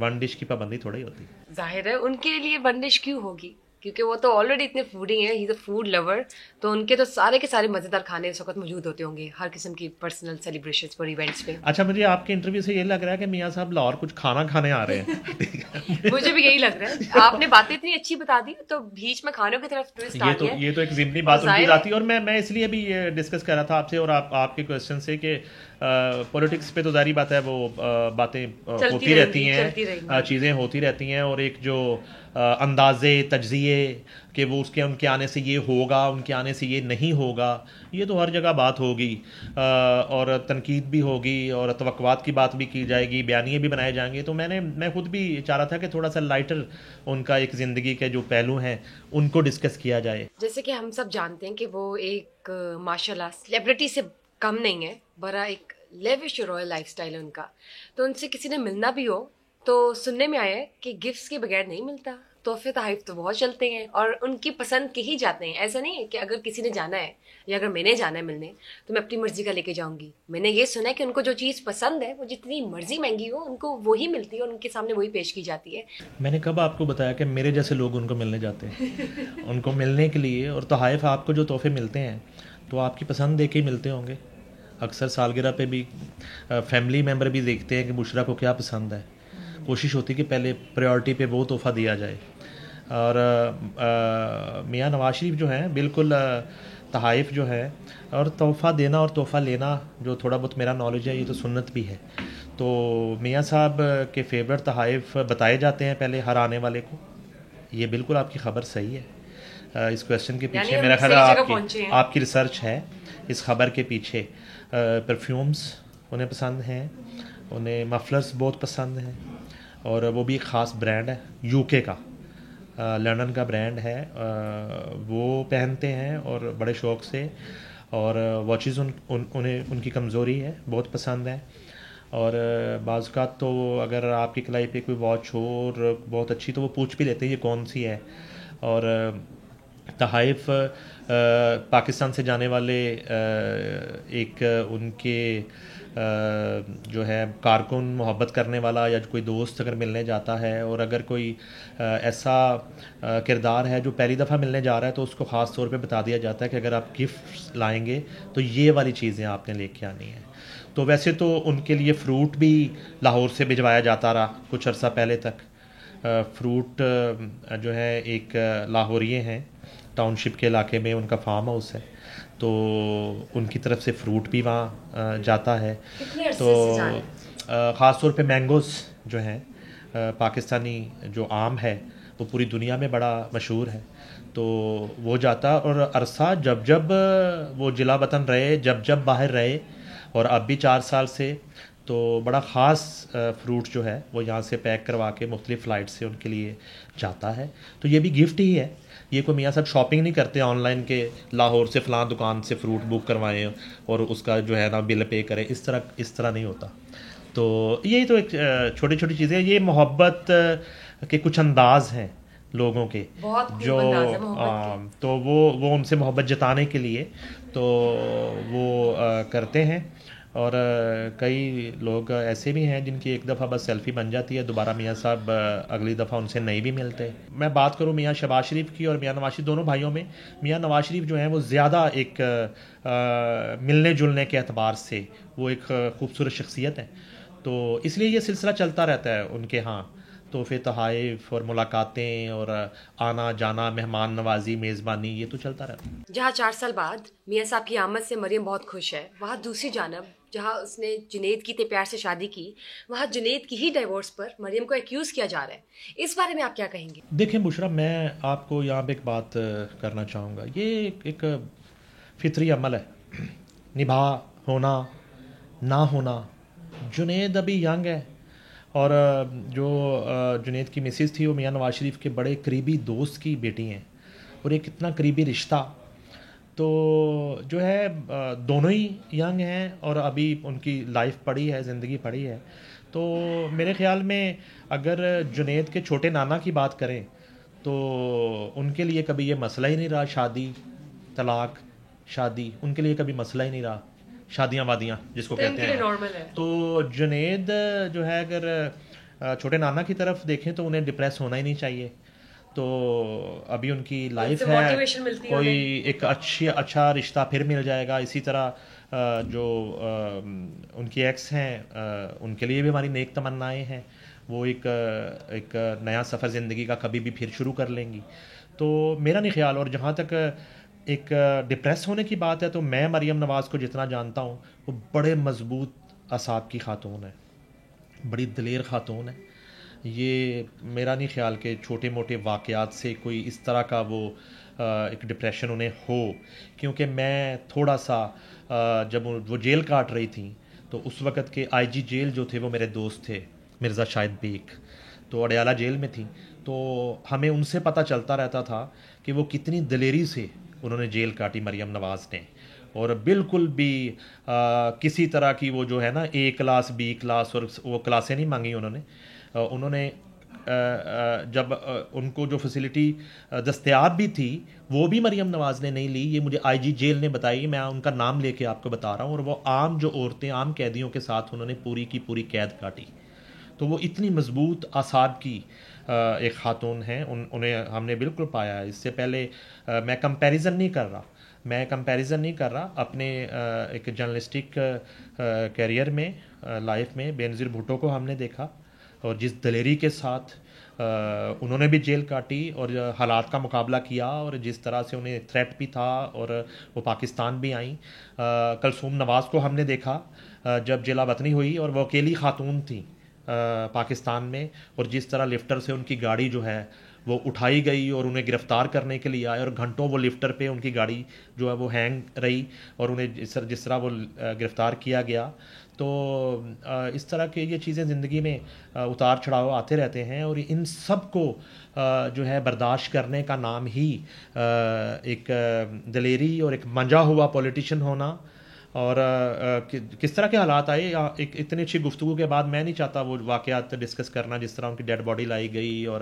Speaker 1: ون ڈش کی پابندی تھوڑی ہوتی ہے.
Speaker 2: ظاہر ہے ان کے لیے ون ڈش کیوں ہوگی, کیونکہ وہ تو آلریڈی اتنے فوڈی ہیں, ہی از اے فوڈ لور, تو ان کے تو سارے کے سارے مزیدار کھانے اس وقت موجود ہوتے ہوں گے ہر قسم کی پرسنل سیلیبریشنز پر ایونٹس پہ.
Speaker 1: اچھا, مجھے آپ کے انٹرویو سے یہ لگ رہا ہے کہ میاں صاحب لاہور کچھ کھانا کھانے آ رہے ہیں.
Speaker 2: مجھے بھی یہی لگ رہا ہے, آپ نے باتیں اتنی اچھی بتا دی تو بیچ میں کھانوں کی طرف ٹوئسٹ آ گیا.
Speaker 1: یہ تو ایک ضمنی بات ان کی ذاتی, اور میں اس لیے بھی یہ ڈسکس کر رہا تھا آپ سے اور آپ کے کوشچن سے کہ پولیٹکس پہ تو ظاہری بات ہے وہ باتیں ہوتی رہتی ہیں, چیزیں ہوتی رہتی ہیں, اور ایک جو اندازے تجزیے کہ وہ ان کے آنے سے یہ ہوگا, ان کے آنے سے یہ نہیں ہوگا, یہ تو ہر جگہ بات ہوگی, اور تنقید بھی ہوگی اور توقعات کی بات بھی کی جائے گی, بیانیے بھی بنائے جائیں گے. تو میں خود بھی چاہ رہا تھا کہ تھوڑا سا لائٹر ان کا ایک زندگی کے جو پہلو ہیں ان کو ڈسکس کیا جائے.
Speaker 2: جیسے کہ ہم سب جانتے ہیں کہ وہ ایک ماشاء اللہ سیلیبریٹی سے کم نہیں ہے, بڑا ایک لیوش رائل لائف سٹائل ہے ان کا. تو ان سے کسی نے ملنا بھی ہو تو سننے میں آیا ہے کہ گفٹس کے بغیر نہیں ملتا, تحفے تحائف تو بہت چلتے ہیں اور ان کی پسند کے ہی جاتے ہیں. ایسا نہیں ہے کہ اگر کسی نے جانا ہے یا اگر میں نے جانا ہے ملنے تو میں اپنی مرضی کا لے کے جاؤں گی. میں نے یہ سنا ہے کہ ان کو جو چیز پسند ہے وہ جتنی مرضی مہنگی ہو ان کو وہی ملتی ہے اور ان کے سامنے وہی پیش کی جاتی ہے.
Speaker 1: میں نے کب آپ کو بتایا کہ میرے جیسے لوگ ان کو ملنے جاتے ہیں ان کو ملنے کے لیے, اور تحائف آپ کو جو تحفے ملتے ہیں تو آپ کی پسند دے کے ہی ملتے ہوں گے. اکثر سالگرہ پہ بھی فیملی ممبر بھی دیکھتے ہیں کہ بشرا کو کیا پسند ہے, کوشش ہوتی ہے کہ پہلے پریورٹی پہ وہ تحفہ دیا جائے. اور میاں نواز شریف جو ہیں بالکل تحائف جو ہے اور تحفہ دینا اور تحفہ لینا جو تھوڑا بہت میرا نالج ہے یہ تو سنت بھی ہے. تو میاں صاحب کے فیورٹ تحائف بتائے جاتے ہیں پہلے ہر آنے والے کو. یہ بالکل آپ کی خبر صحیح ہے. اس کویشچن کے پیچھے میرا خیال ہے آپ کی ریسرچ ہے اس خبر کے پیچھے. پرفیومز انہیں پسند ہیں, انہیں مفلرز بہت پسند ہیں, اور وہ بھی ایک خاص برانڈ ہے یو کے کا, لندن کا برانڈ ہے, وہ پہنتے ہیں اور بڑے شوق سے. اور واچز انہیں ان کی کمزوری ہے, بہت پسند ہے. اور بعض اوقات تو اگر آپ کی کلائی پہ کوئی واچ ہو اور بہت اچھی تو وہ پوچھ بھی لیتے ہیں یہ کون سی ہے. اور تحائف پاکستان سے جانے والے ایک ان کے جو ہے کارکن محبت کرنے والا یا کوئی دوست اگر ملنے جاتا ہے, اور اگر کوئی ایسا کردار ہے جو پہلی دفعہ ملنے جا رہا ہے تو اس کو خاص طور پہ بتا دیا جاتا ہے کہ اگر آپ گفٹ لائیں گے تو یہ والی چیزیں آپ نے لے کے آنی ہیں. تو ویسے تو ان کے لیے فروٹ بھی لاہور سے بھجوایا جاتا رہا کچھ عرصہ پہلے تک. فروٹ جو ہے ایک لاہوریے ہیں, ٹاؤن شپ کے علاقے میں ان کا فارم ہاؤس ہے, تو ان کی طرف سے فروٹ بھی وہاں جاتا ہے. تو خاص طور پہ مینگوز جو ہیں پاکستانی جو آم ہے وہ پوری دنیا میں بڑا مشہور ہے, تو وہ جاتا. اور عرصہ جب وہ جلا وطن رہے, جب باہر رہے, اور اب بھی 4 سال سے, تو بڑا خاص فروٹ جو ہے وہ یہاں سے پیک کروا کے مختلف فلائٹ سے ان کے لیے جاتا ہے. تو یہ بھی گفٹ ہی ہے. یہ کوئی میاں صاحب شاپنگ نہیں کرتے آن لائن کے لاہور سے فلاں دکان سے فروٹ بک کروائیں اور اس کا جو ہے نا بل پے کریں, اس طرح نہیں ہوتا. تو یہی تو ایک چھوٹی چھوٹی چیزیں, یہ محبت کے کچھ انداز ہیں لوگوں کے جو تو وہ ان سے محبت جتانے کے لیے تو وہ کرتے ہیں. اور کئی لوگ ایسے بھی ہیں جن کی ایک دفعہ بس سیلفی بن جاتی ہے, دوبارہ میاں صاحب اگلی دفعہ ان سے نہیں بھی ملتے. میں بات کروں میاں شہباز شریف کی اور میاں نواز شریف دونوں بھائیوں میں, میاں نواز شریف جو ہیں وہ زیادہ ایک ملنے جلنے کے اعتبار سے وہ ایک خوبصورت شخصیت ہے, تو اس لیے یہ سلسلہ چلتا رہتا ہے ان کے ہاں. تحفے تحائف اور ملاقاتیں اور آنا جانا, مہمان نوازی, میزبانی, یہ تو چلتا رہتا ہے.
Speaker 2: جہاں 4 سال بعد میاں صاحب کی آمد سے مریم بہت خوش ہے, وہاں دوسری جانب جہاں اس نے جنید کی تے پیار سے شادی کی, وہاں جنید کی ہی ڈائیورس پر مریم کو ایکیوز کیا جا رہا ہے. اس بارے میں آپ کیا کہیں گے؟
Speaker 1: دیکھیں بشرا, میں آپ کو یہاں پہ ایک بات کرنا چاہوں گا. یہ ایک فطری عمل ہے, نبھا ہونا نہ ہونا. جنید ابھی ینگ ہے اور جو جنید کی مسز تھی وہ میاں نواز شریف کے بڑے قریبی دوست کی بیٹی ہیں، اور ایک اتنا قریبی رشتہ، تو جو ہے دونوں ہی ینگ ہیں اور ابھی ان کی لائف پڑی ہے، زندگی پڑی ہے. تو میرے خیال میں اگر جنید کے چھوٹے نانا کی بات کریں تو ان کے لیے کبھی یہ مسئلہ ہی نہیں رہا، شادی، طلاق، شادی ان کے لیے کبھی مسئلہ ہی نہیں رہا، شادیاں وادیاں جس کو کہتے ہیں. تو جنید جو ہے اگر چھوٹے نانا کی طرف دیکھیں تو انہیں ڈپریس ہونا ہی نہیں چاہیے. تو ابھی ان کی لائف ہے، کوئی ایک اچھا رشتہ پھر مل جائے گا. اسی طرح جو ان کی ایکس ہیں ان کے لیے بھی ہماری نیک تمنائیں ہیں، وہ ایک نیا سفر زندگی کا کبھی بھی پھر شروع کر لیں گی. تو میرا نہیں خیال. اور جہاں تک ایک ڈپریس ہونے کی بات ہے تو میں مریم نواز کو جتنا جانتا ہوں وہ بڑے مضبوط اعصاب کی خاتون ہے، بڑی دلیر خاتون ہے. یہ میرا نہیں خیال کہ چھوٹے موٹے واقعات سے کوئی اس طرح کا وہ ایک ڈپریشن انہیں ہو. کیونکہ میں تھوڑا سا جب وہ جیل کاٹ رہی تھیں تو اس وقت کے آئی جی جیل جو تھے وہ میرے دوست تھے مرزا شاہد بیگ، تو اڈیالہ جیل میں تھیں. تو ہمیں ان سے پتہ چلتا رہتا تھا کہ وہ کتنی دلیری سے انہوں نے جیل کاٹی مریم نواز نے، اور بالکل بھی کسی طرح کی وہ جو ہے نا اے کلاس بی کلاس اور وہ کلاسیں نہیں مانگی انہوں نے جب ان کو جو فیسلٹی دستیاب بھی تھی وہ بھی مریم نواز نے نہیں لی. یہ مجھے آئی جی جیل نے بتائی، میں ان کا نام لے کے آپ کو بتا رہا ہوں. اور وہ عام جو عورتیں عام قیدیوں کے ساتھ انہوں نے پوری کی پوری قید کاٹی. تو وہ اتنی مضبوط اعصاب کی ایک خاتون ہیں، انہیں ہم نے بالکل پایا ہے. اس سے پہلے میں کمپیریزن نہیں کر رہا اپنے ایک جرنلسٹک کیریئر میں، لائف میں بے نظیر بھٹو کو ہم نے دیکھا، اور جس دلیری کے ساتھ انہوں نے بھی جیل کاٹی اور حالات کا مقابلہ کیا، اور جس طرح سے انہیں تھریٹ بھی تھا اور وہ پاکستان بھی آئیں. کلثوم نواز کو ہم نے دیکھا جب جلا وطنی ہوئی اور وہ اکیلی خاتون تھیں پاکستان میں، اور جس طرح لفٹر سے ان کی گاڑی جو ہے وہ اٹھائی گئی اور انہیں گرفتار کرنے کے لیے آئے، اور گھنٹوں وہ لفٹر پہ ان کی گاڑی جو ہے وہ ہینگ رہی، اور انہیں جس طرح وہ گرفتار کیا گیا. تو اس طرح کے یہ چیزیں زندگی میں اتار چڑھاؤ آتے رہتے ہیں، اور ان سب کو جو ہے برداشت کرنے کا نام ہی ایک دلیری اور ایک منجا ہوا پولیٹیشین ہونا. اور کس طرح کے حالات آئے ایک اتنی اچھی گفتگو کے بعد میں نہیں چاہتا وہ واقعات ڈسکس کرنا، جس طرح ان کی ڈیڈ باڈی لائی گئی اور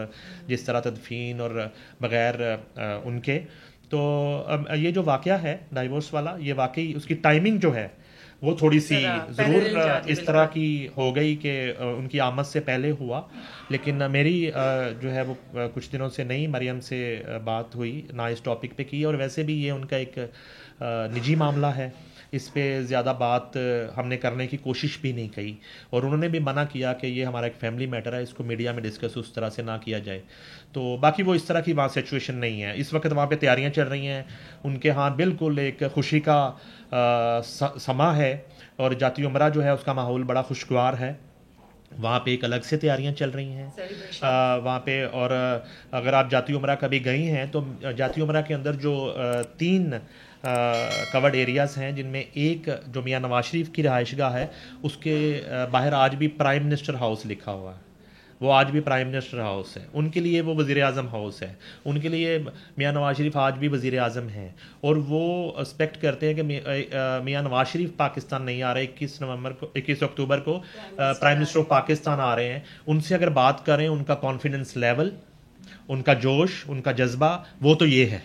Speaker 1: جس طرح تدفین اور بغیر ان کے. تو یہ جو واقعہ ہے ڈائیورس والا، یہ واقعی اس کی ٹائمنگ جو ہے وہ تھوڑی سی ضرور اس طرح کی ہو گئی کہ ان کی آمد سے پہلے ہوا. لیکن میری جو ہے وہ کچھ دنوں سے نہیں مریم سے بات ہوئی، نہ اس ٹاپک پہ کی، اور ویسے بھی یہ ان کا ایک نجی معاملہ ہے، اس پہ زیادہ بات ہم نے کرنے کی کوشش بھی نہیں کی. اور انہوں نے بھی منع کیا کہ یہ ہمارا ایک فیملی میٹر ہے، اس کو میڈیا میں ڈسکس اس طرح سے نہ کیا جائے. تو باقی وہ اس طرح کی وہاں سچویشن نہیں ہے. اس وقت وہاں پہ تیاریاں چل رہی ہیں ان کے ہاں، بالکل ایک خوشی کا سما ہے، اور جاتی عمرہ جو ہے اس کا ماحول بڑا خوشگوار ہے. وہاں پہ ایک الگ سے تیاریاں چل رہی ہیں وہاں پہ. اور اگر آپ جاتی عمرہ کبھی گئی ہیں تو جاتی عمرہ کے اندر جو 3 کورڈ ایریاز ہیں، جن میں ایک جو میاں نواز شریف کی رہائش گاہ ہے اس کے باہر آج بھی پرائم منسٹر ہاؤس لکھا ہوا ہے. وہ آج بھی پرائم منسٹر ہاؤس ہے، ان کے لیے وہ وزیر اعظم ہاؤس ہے. ان کے لیے میاں نواز شریف آج بھی وزیر اعظم ہیں، اور وہ ایکسپیکٹ کرتے ہیں کہ میاں نواز شریف پاکستان نہیں آ رہے. 21 اکتوبر کو پرائم منسٹر آف پاکستان آ رہے ہیں. ان سے اگر بات کریں ان کا کانفیڈنس لیول، ان کا جوش، ان کا جذبہ، وہ تو یہ ہے.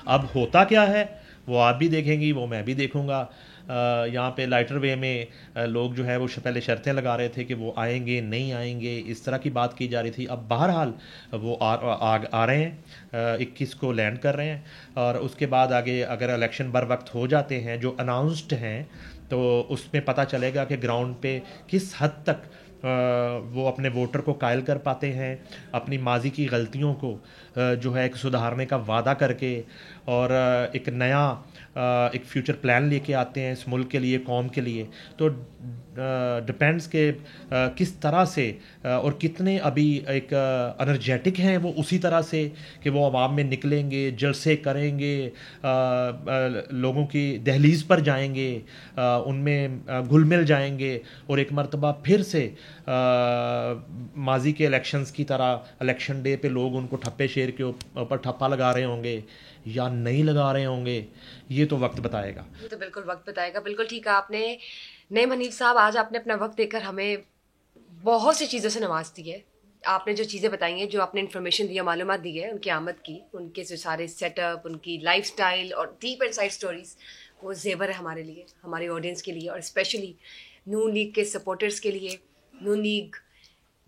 Speaker 1: اب ہوتا کیا ہے وہ آپ بھی دیکھیں گی، وہ میں بھی دیکھوں گا. یہاں پہ لائٹر وے میں لوگ جو ہے وہ پہلے شرطیں لگا رہے تھے کہ وہ آئیں گے نہیں آئیں گے، اس طرح کی بات کی جا رہی تھی. اب بہرحال وہ آ رہے ہیں، 21 کو لینڈ کر رہے ہیں. اور اس کے بعد آگے اگر الیکشن بر وقت ہو جاتے ہیں جو اناؤنسڈ ہیں تو اس میں پتہ چلے گا کہ گراؤنڈ پہ کس حد تک وہ اپنے ووٹر کو قائل کر پاتے ہیں، اپنی ماضی کی غلطیوں کو جو ہے ایک سدھارنے کا وعدہ کر کے، اور ایک نیا ایک فیوچر پلان لے کے آتے ہیں اس ملک کے لیے، قوم کے لیے. تو ڈپینڈس کہ کس طرح سے اور کتنے ابھی ایک انرجیٹک ہیں وہ اسی طرح سے کہ وہ عوام میں نکلیں گے, جلسے کریں گے, لوگوں کی دہلیز پر جائیں گے, ان میں گھل مل جائیں گے, اور ایک مرتبہ پھر سے ماضی کے الیکشنز کی طرح الیکشن ڈے پہ لوگ ان کو ٹھپے شیر کے اوپر ٹھپا لگا رہے ہوں گے یا نہیں لگا رہے ہوں گے, یہ تو وقت بتائے گا.
Speaker 2: یہ تو بالکل وقت بتائے گا. بالکل ٹھیک ہے آپ نے. نعیم حنیف صاحب, آج آپ نے اپنا وقت دے کر ہمیں بہت سی چیزوں سے نواز دی ہے. آپ نے جو چیزیں بتائی ہیں, جو آپ نے انفارمیشن دی ہے, معلومات دی ہے ان کی آمد کی, ان کے جو سارے سیٹ اپ, ان کی لائف اسٹائل اور ڈیپ اینڈ سائڈ اسٹوریز, وہ زیور ہے ہمارے لیے, ہماری آڈینس کے لیے, اور اسپیشلی نون لیگ کے سپورٹرز کے لیے, نون لیگ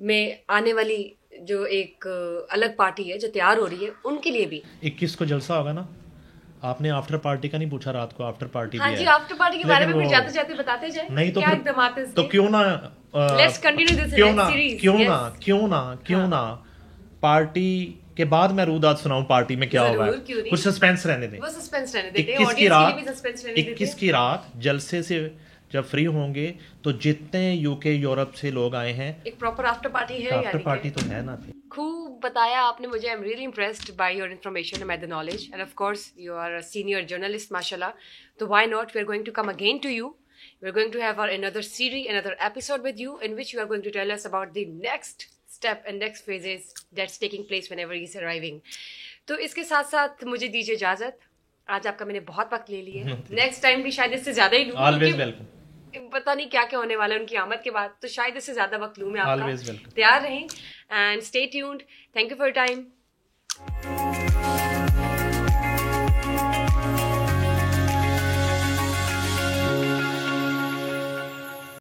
Speaker 2: میں آنے والی جو ایک الگ پارٹی ہے جو تیار ہو رہی ہے ان کے لیے بھی.
Speaker 1: 21 کو جلسہ ہوگا نا. آپ نے آفٹر پارٹی کا نہیں پوچھا, رات کو آفٹر پارٹی بھی ہے.
Speaker 2: ہاں جی, آفٹر پارٹی کے بارے میں بھی جاتے جاتے بتاتے جائیں.
Speaker 1: نہیں تو
Speaker 2: کیا اقدامات ہیں اس کے؟
Speaker 1: تو کیوں نہ
Speaker 2: لیٹس کنٹینیو دس سیریز.
Speaker 1: کیوں نہ پارٹی کے بعد میں روداد سناؤں پارٹی میں کیا ہوگا. کچھ سسپینس رہنے دیں.
Speaker 2: وہ سسپینس رہنے دیتے ہیں, آڈینس کے لیے بھی سسپینس رہنے دیتے ہیں.
Speaker 1: 21 کی رات جلسے سے جب فری ہوں گے تو جتنے یو کے یورپ سے لوگ آئے ہیں,
Speaker 2: ایک پراپر آفٹر پارٹی ہے.
Speaker 1: آفٹر پارٹی تو ہے نا.
Speaker 2: خوب بتایا آپ نے مجھے. I am really impressed by your information and by the knowledge, and of course you are a senior journalist ماشاء اللہ. تو why not, we are going to come again to you. We are going to have another series, another episode with you, in which you are going to tell us about the next step and next phases that's taking place whenever he's arriving. تو اس کے ساتھ ساتھ مجھے دیجیے اجازت. آج آپ کا میں نے بہت وقت لے لیا, نیکسٹ ٹائم بھی شاید اس سے زیادہ ہی لوں.
Speaker 1: Always welcome.
Speaker 2: پتہ نہیں کیا کیا ہونے والا ہے ان کی آمد کے بعد, تو شاید اس سے زیادہ وقت لوں میں آپ کا. تیار رہیں and stay tuned. Thank you for your time.